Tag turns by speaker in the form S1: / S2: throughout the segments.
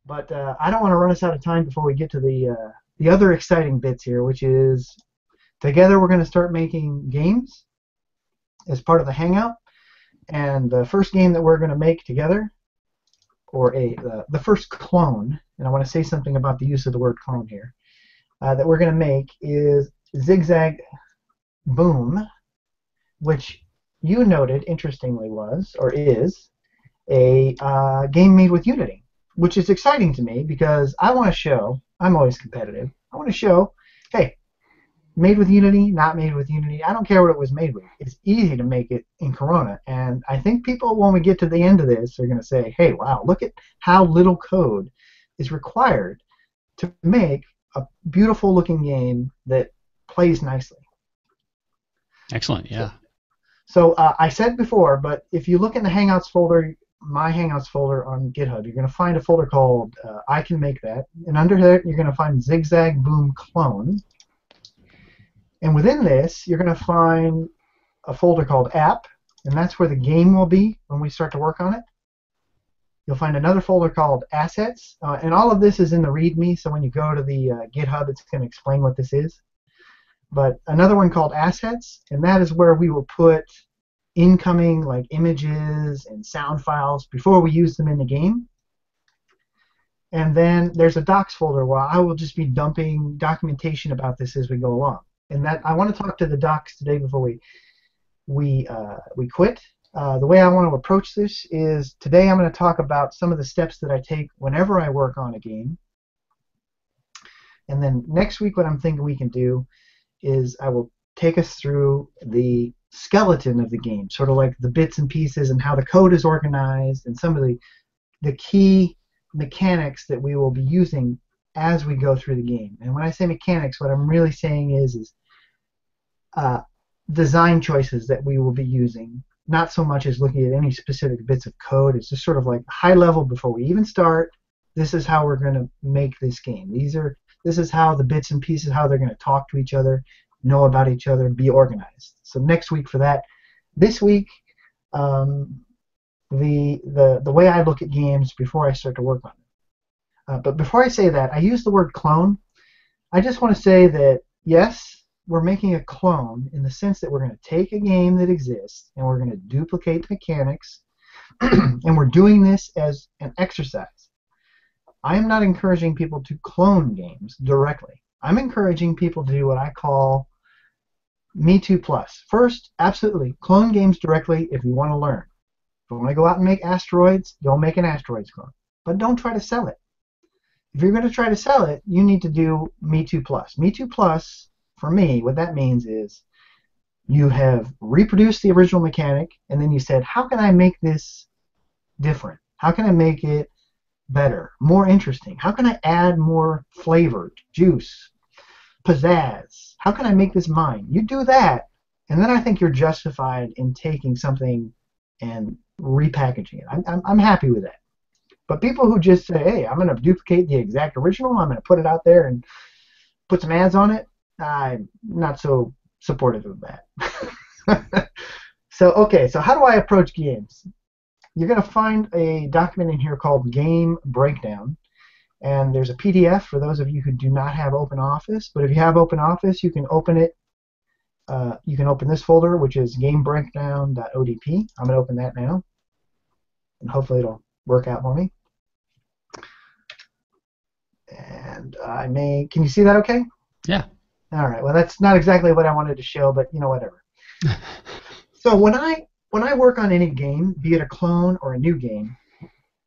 S1: But I don't want to run us out of time before we get to the other exciting bits here, which is together we're going to start making games as part of the Hangout. And the first game that we're going to make together, or the first clone, and I want to say something about the use of the word clone here, that we're going to make is Zigzag Boom, which you noted, interestingly, was, or is, a game made with Unity, which is exciting to me because I want to show, I'm always competitive, I want to show, hey, made with Unity, not made with Unity, I don't care what it was made with. It's easy to make it in Corona, and I think people, when we get to the end of this, are going to say, hey, wow, look at how little code is required to make a beautiful looking game that plays nicely.
S2: Excellent, yeah.
S1: So I said before, but if you look in the Hangouts folder, my Hangouts folder on GitHub, you're going to find a folder called I Can Make That, and under there you're going to find Zigzag Boom Clone. And within this, you're going to find a folder called App, and that's where the game will be when we start to work on it. You'll find another folder called Assets, and all of this is in the README, so when you go to the GitHub, it's going to explain what this is. But another one called Assets, and that is where we will put incoming like images and sound files before we use them in the game. And then there's a Docs folder where I will just be dumping documentation about this as we go along. And that I want to talk to the Docs today before we quit. The way I want to approach this is today I'm going to talk about some of the steps that I take whenever I work on a game. And then next week what I'm thinking we can do is I will take us through the skeleton of the game, sort of like the bits and pieces and how the code is organized and some of the key mechanics that we will be using as we go through the game. And when I say mechanics, what I'm really saying is design choices that we will be using, not so much as looking at any specific bits of code. It's just sort of like high level before we even start. This is how we're going to make this game. This is how the bits and pieces, how they're going to talk to each other, know about each other, be organized. So next week for that. This week, the way I look at games before I start to work on it. But before I say that, I use the word clone. I just want to say that, yes, we're making a clone in the sense that we're going to take a game that exists and we're going to duplicate the mechanics, and we're doing this as an exercise. I am not encouraging people to clone games directly. I'm encouraging people to do what I call Me Too Plus. First, absolutely, clone games directly if you want to learn. If you want to go out and make asteroids, go make an asteroids clone. But don't try to sell it. If you're going to try to sell it, you need to do Me Too Plus. Me Too Plus, for me, what that means is you have reproduced the original mechanic, and then you said, how can I make this different? How can I make it better, more interesting? How can I add more flavor, juice, pizzazz? How can I make this mine? You do that, and then I think you're justified in taking something and repackaging it. I'm happy with that. But people who just say, hey, I'm going to duplicate the exact original, I'm going to put it out there and put some ads on it, I'm not so supportive of that. So how do I approach games? You're going to find a document in here called Game Breakdown, and there's a PDF for those of you who do not have OpenOffice, but if you have OpenOffice, you can open it. You can open this folder, which is gamebreakdown.odp. I'm going to open that now, and hopefully it'll work out for me. And can you see that okay?
S2: Yeah.
S1: All right, well, that's not exactly what I wanted to show, but whatever. So when I work on any game, be it a clone or a new game,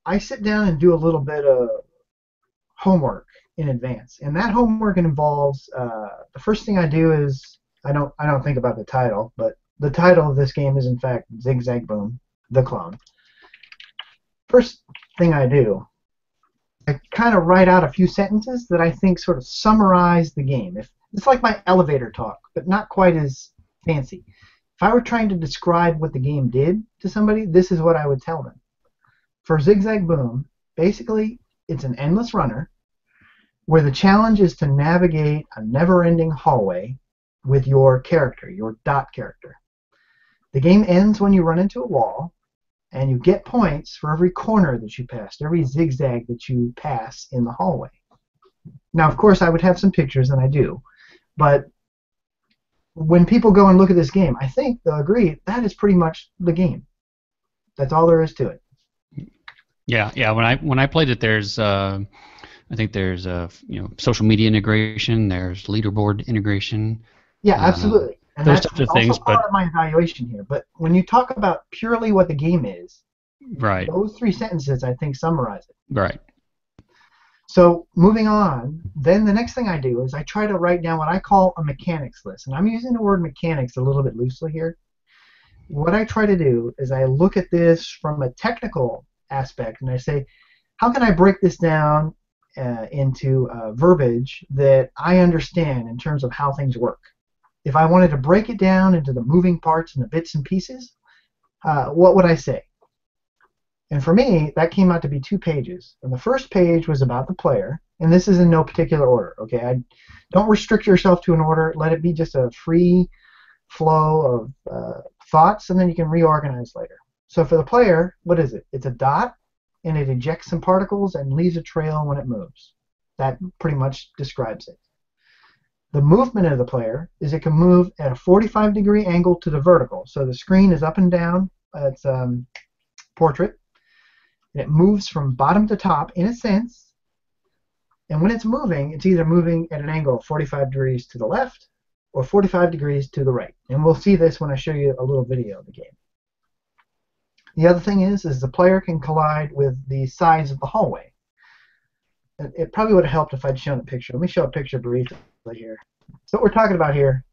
S1: I sit down and do a little bit of homework in advance, and that homework involves the first thing I do is I don't think about the title, but the title of this game is in fact Zigzag Boom, the clone. First thing I do, I kind of write out a few sentences that I think sort of summarize the game. It's like my elevator talk, but not quite as fancy. If I were trying to describe what the game did to somebody, this is what I would tell them. For Zigzag Boom, basically, it's an endless runner where the challenge is to navigate a never-ending hallway with your character, your dot character. The game ends when you run into a wall, and you get points for every corner that you passed, every zigzag that you pass in the hallway. Now, of course, I would have some pictures, and I do, but when people go and look at this game, I think they'll agree that is pretty much the game. That's all there is to it.
S2: Yeah, yeah. When I played it, there's I think there's social media integration. There's leaderboard integration.
S1: Yeah, absolutely. And
S2: Those
S1: that's
S2: types of
S1: also
S2: things,
S1: part
S2: but
S1: of my evaluation here. But when you talk about purely what the game is,
S2: right,
S1: those 3 sentences, I think, summarize it.
S2: right.
S1: So moving on, then the next thing I do is I try to write down what I call a mechanics list. And I'm using the word mechanics a little bit loosely here. What I try to do is I look at this from a technical aspect, and I say, how can I break this down into verbiage that I understand in terms of how things work? If I wanted to break it down into the moving parts and the bits and pieces, what would I say? And for me, that came out to be 2 pages. And the first page was about the player, and this is in no particular order. Okay, don't restrict yourself to an order. Let it be just a free flow of thoughts, and then you can reorganize later. So for the player, what is it? It's a dot, and it ejects some particles and leaves a trail when it moves. That pretty much describes it. The movement of the player is it can move at a 45-degree angle to the vertical. So the screen is up and down. It's portrait. And it moves from bottom to top in a sense. And when it's either moving at an angle of 45 degrees to the left or 45 degrees to the right. And we'll see this when I show you a little video of the game. The other thing is the player can collide with the sides of the hallway. It probably would have helped if I'd shown a picture. Let me show a picture briefly here. So what we're talking about here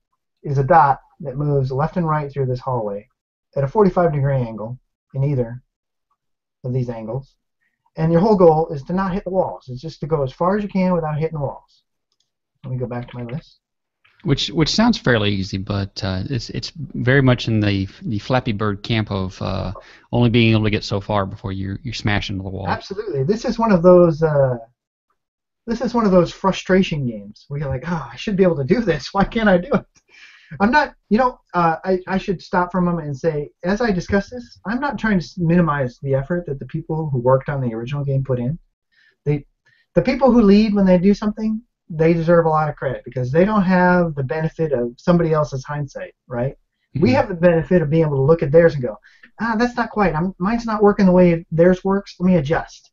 S1: is a dot that moves left and right through this hallway at a 45-degree angle in either of these angles. And your whole goal is to not hit the walls. It's just to go as far as you can without hitting the walls. Let me go back to my list.
S2: Which sounds fairly easy, but it's very much in the Flappy Bird camp of only being able to get so far before you smash into the wall.
S1: Absolutely. This is one of those frustration games where you're like, oh, I should be able to do this. Why can't I do it? I'm not, I should stop for a moment and say, as I discuss this, I'm not trying to minimize the effort that the people who worked on the original game put in. The people who lead when they do something, they deserve a lot of credit because they don't have the benefit of somebody else's hindsight, right? Mm-hmm. We have the benefit of being able to look at theirs and go, that's not quite. Mine's not working the way theirs works. Let me adjust.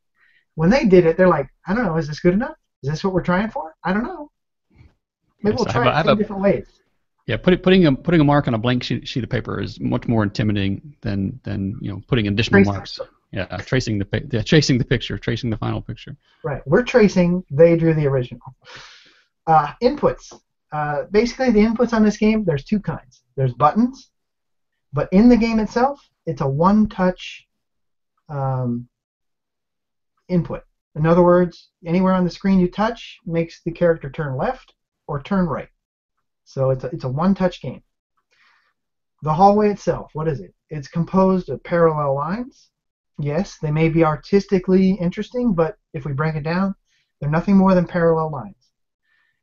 S1: When they did it, they're like, I don't know, is this good enough? Is this what we're trying for? I don't know. Maybe we'll try it 10 different ways.
S2: Yeah, putting a mark on a blank sheet of paper is much more intimidating than putting additional marks. Yeah, tracing the picture, tracing the final picture.
S1: Right, we're tracing. They drew the original. Inputs. Basically, the inputs on this game, there's 2 kinds. There's buttons, but in the game itself, it's a one-touch input. In other words, anywhere on the screen you touch makes the character turn left or turn right. So it's a one-touch game. The hallway itself, what is it? It's composed of parallel lines. Yes, they may be artistically interesting, but if we break it down, they're nothing more than parallel lines.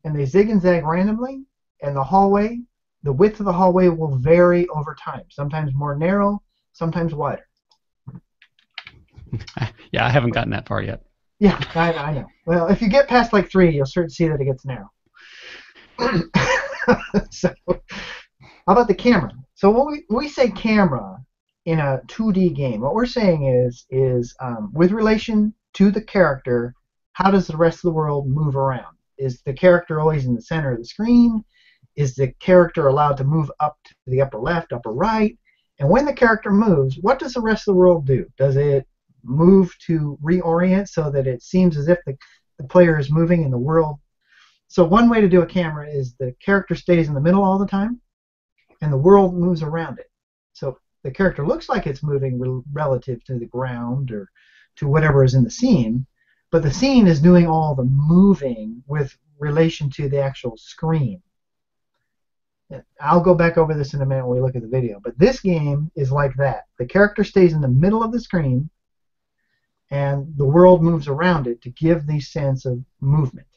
S1: And they zig and zag randomly, and the width of the hallway will vary over time. Sometimes more narrow, sometimes wider.
S2: Yeah, I haven't gotten that far yet.
S1: Yeah, I know. Well, if you get past like 3, you'll start to see that it gets narrow. So, how about the camera? So when we say camera in a 2D game, what we're saying is with relation to the character, how does the rest of the world move around? Is the character always in the center of the screen? Is the character allowed to move up to the upper left, upper right? And when the character moves, what does the rest of the world do? Does it move to reorient so that it seems as if the player is moving in the world? So one way to do a camera is the character stays in the middle all the time, and the world moves around it. So the character looks like it's moving relative to the ground or to whatever is in the scene, but the scene is doing all the moving with relation to the actual screen. I'll go back over this in a minute when we look at the video, but this game is like that. The character stays in the middle of the screen, and the world moves around it to give the sense of movement.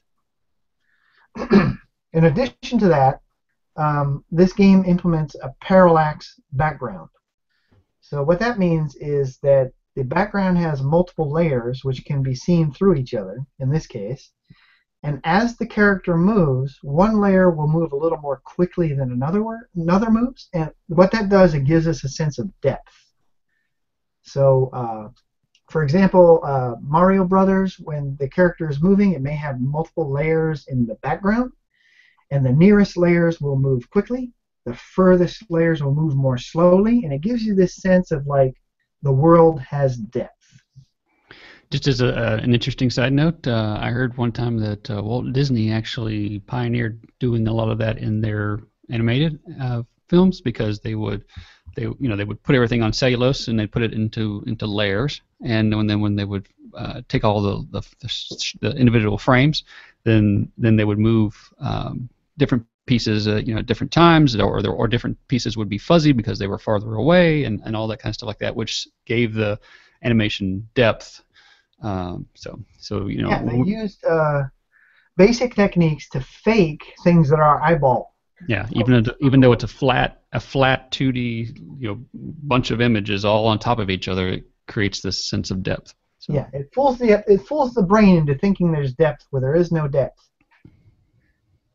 S1: In addition to that, this game implements a parallax background. So what that means is that the background has multiple layers which can be seen through each other, in this case. And as the character moves, one layer will move a little more quickly than another moves. And what that does, it gives us a sense of depth. So, for example, Mario Brothers, when the character is moving, it may have multiple layers in the background. And the nearest layers will move quickly. The furthest layers will move more slowly. And it gives you this sense of like the world has depth.
S2: Just as an interesting side note, I heard one time that Walt Disney actually pioneered doing a lot of that in their animated films, because they would put everything on cellulose and they'd put it into layers, and when they would take all the individual frames, then they would move different pieces at different times, or different pieces would be fuzzy because they were farther away, and all that kind of stuff like that, which gave the animation depth.
S1: Yeah, they used basic techniques to fake things that are eyeball.
S2: Yeah, even though it's a flat 2D bunch of images all on top of each other, it creates this sense of depth. So.
S1: Yeah, it fools the brain into thinking there's depth where there is no depth.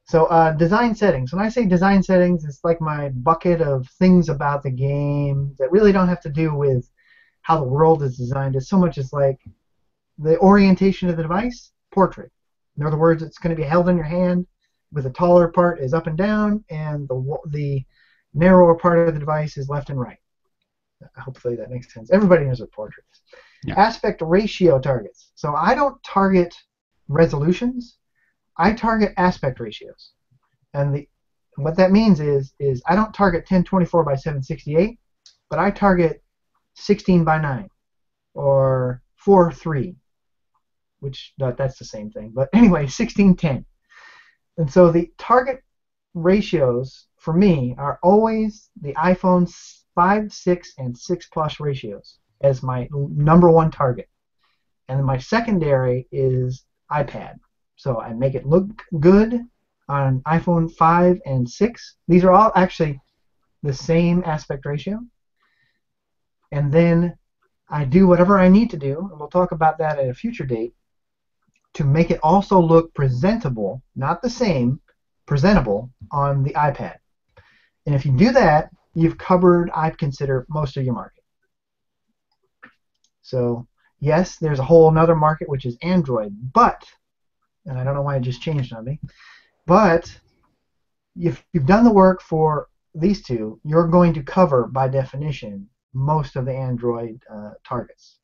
S1: So design settings. When I say design settings, it's like my bucket of things about the game that really don't have to do with how the world is designed. It's so much as like the orientation of the device, portrait. In other words, it's going to be held in your hand, with the taller part is up and down, and the narrower part of the device is left and right. Hopefully that makes sense. Everybody knows what portrait is. Yeah. Aspect ratio targets. So I don't target resolutions. I target aspect ratios. And what that means is I don't target 1024 by 768, but I target 16 by 9 or 4:3. Which that's the same thing, but anyway, 16:10. And so the target ratios for me are always the iPhone 5, 6, and 6 Plus ratios as my number one target. And then my secondary is iPad. So I make it look good on iPhone 5 and 6. These are all actually the same aspect ratio. And then I do whatever I need to do, and we'll talk about that at a future date, to make it also look presentable, not the same, presentable on the iPad. And if you do that, you've covered, I consider, most of your market. So yes, there's a whole another market, which is Android, but, and I don't know why it just changed on me, but if you've done the work for these two, you're going to cover, by definition, most of the Android targets.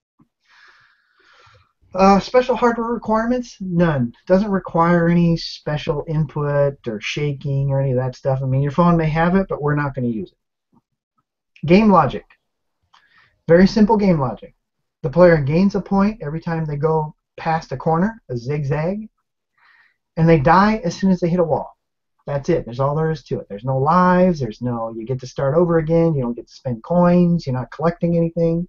S1: Special hardware requirements? None. Doesn't require any special input or shaking or any of that stuff. I mean, your phone may have it, but we're not going to use it. Game logic. Very simple game logic. The player gains a point every time they go past a corner, a zigzag, and they die as soon as they hit a wall. That's it. There's all there is to it. There's no lives. You get to start over again. You don't get to spend coins. You're not collecting anything.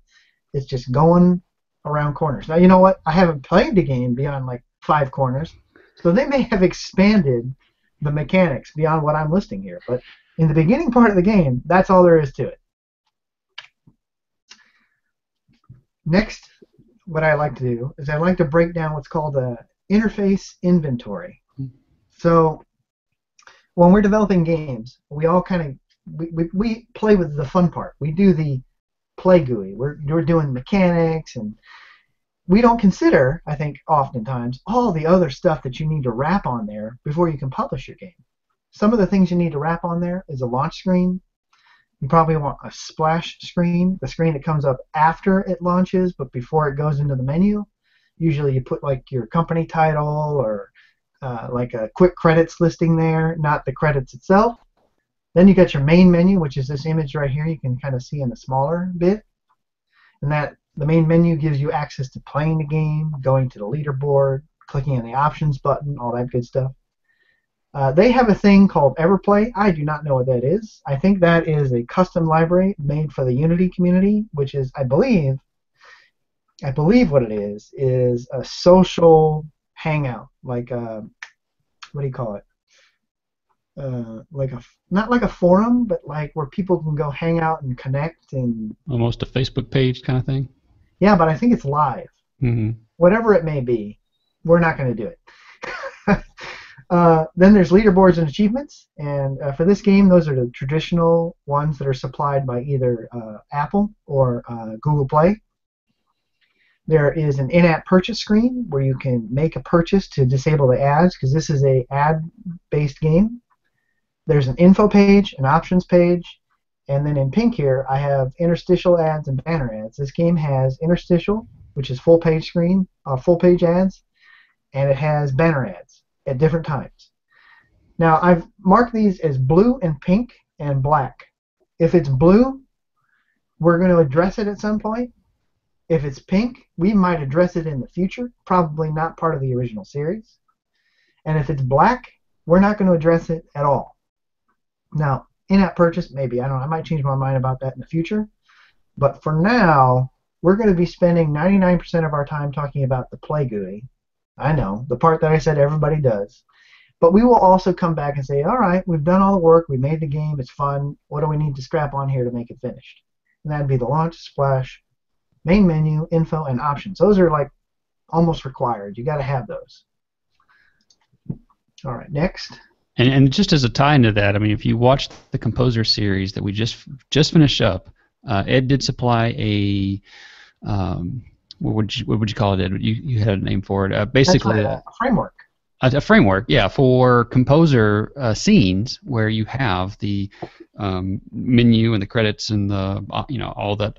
S1: It's just going around corners. Now, you know what? I haven't played the game beyond like 5 corners, so they may have expanded the mechanics beyond what I'm listing here. But in the beginning part of the game, that's all there is to it. Next, what I like to do is I like to break down what's called a interface inventory. So when we're developing games, we all kind of we play with the fun part. We do the play GUI. We're doing mechanics, and we don't consider, I think, oftentimes, all the other stuff that you need to wrap on there before you can publish your game. Some of the things you need to wrap on there is a launch screen. You probably want a splash screen, the screen that comes up after it launches, but before it goes into the menu. Usually you put like your company title or like a quick credits listing there, not the credits itself. Then you got your main menu, which is this image right here. You can kind of see in a smaller bit. And the main menu gives you access to playing the game, going to the leaderboard, clicking on the options button, all that good stuff. They have a thing called Everplay. I do not know what that is. I think that is a custom library made for the Unity community, which is, I believe what it is a social hangout, like what do you call it? like a not like a forum, but like where people can go hang out and connect and
S2: Almost a Facebook page kind of thing.
S1: yeah, but I think it's live.
S2: Hmm.
S1: Whatever it may be, we're not going to do it. Then there's leaderboards and achievements, and for this game, those are the traditional ones that are supplied by either Apple or Google Play. There is an in-app purchase screen where you can make a purchase to disable the ads because this is a ad-based game. There's an info page, an options page, and then in pink here I have interstitial ads and banner ads. This game has interstitial, which is full page screen, full page ads, and it has banner ads at different times. Now I've marked these as blue and pink and black. If it's blue, we're going to address it at some point. If it's pink, we might address it in the future, probably not part of the original series. And if it's black, we're not going to address it at all. Now, in-app purchase, maybe. I don't know. I might change my mind about that in the future. But for now, we're going to be spending 99% of our time talking about the play GUI. I know, the part that I said everybody does. But we will also come back and say, all right, we've done all the work. We made the game. It's fun. What do we need to strap on here to make it finished? And that'd be the launch, splash, main menu, info, and options. Those are like almost required. You got to have those. All right, next.
S2: And just as a tie into that, I mean, if you watched the Composer series that we just finished up, Ed did supply a what would you call it, Ed? You had a name for it. Basically,
S1: That's right, a framework.
S2: A framework, yeah, for Composer scenes where you have the menu and the credits and the all that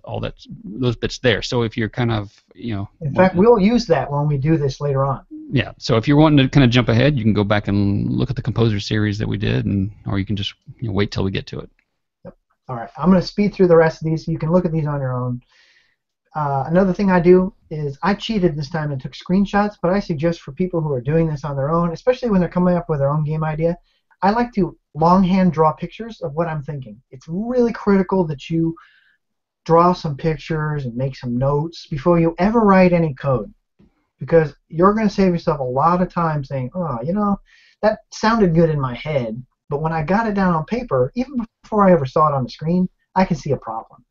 S2: those bits there. So if you're kind of
S1: in fact, we'll use that when we do this later on.
S2: Yeah. So if you're wanting to kind of jump ahead, you can go back and look at the Composer series that we did, or you can just wait till we get to it.
S1: Yep. All right. I'm going to speed through the rest of these. You can look at these on your own. Another thing I do is I cheated this time and took screenshots, but I suggest for people who are doing this on their own, especially when they're coming up with their own game idea, I like to longhand draw pictures of what I'm thinking. It's really critical that you draw some pictures and make some notes before you ever write any code, because you're going to save yourself a lot of time saying, oh, that sounded good in my head, but when I got it down on paper, even before I ever saw it on the screen, I can see a problem.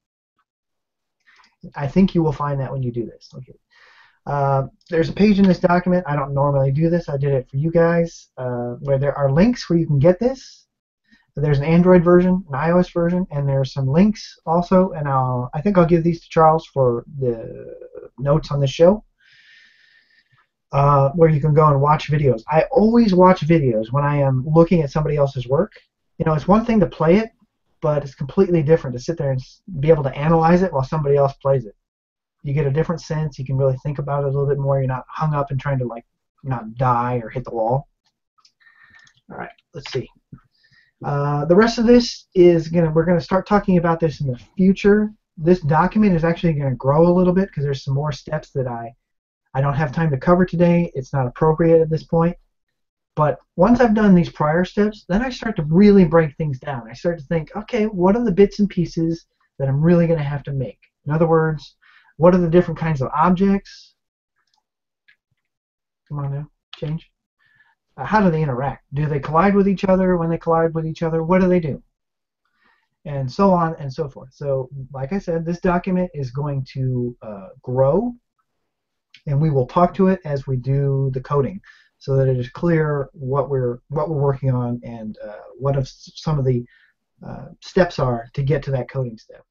S1: I think you will find that when you do this. Okay. There's a page in this document. I don't normally do this. I did it for you guys, where there are links where you can get this. There's an Android version, an iOS version, and there's some links also. And I think I'll give these to Charles for the notes on the show, where you can go and watch videos. I always watch videos when I am looking at somebody else's work. It's one thing to play it, but it's completely different to sit there and be able to analyze it while somebody else plays it. You get a different sense. You can really think about it a little bit more. You're not hung up and trying to not die or hit the wall. All right, let's see. The rest of this is we're gonna start talking about this in the future. This document is actually going to grow a little bit because there's some more steps that I don't have time to cover today. It's not appropriate at this point. But once I've done these prior steps, then I start to really break things down. I start to think, okay, what are the bits and pieces that I'm really going to have to make? In other words, what are the different kinds of objects? Come on now, change. How do they interact? Do they collide with each other? When they collide with each other, what do they do? And so on and so forth. So, like I said, this document is going to grow, and we will talk to it as we do the coding, so that it is clear what we're working on and what some of the steps are to get to that coding step.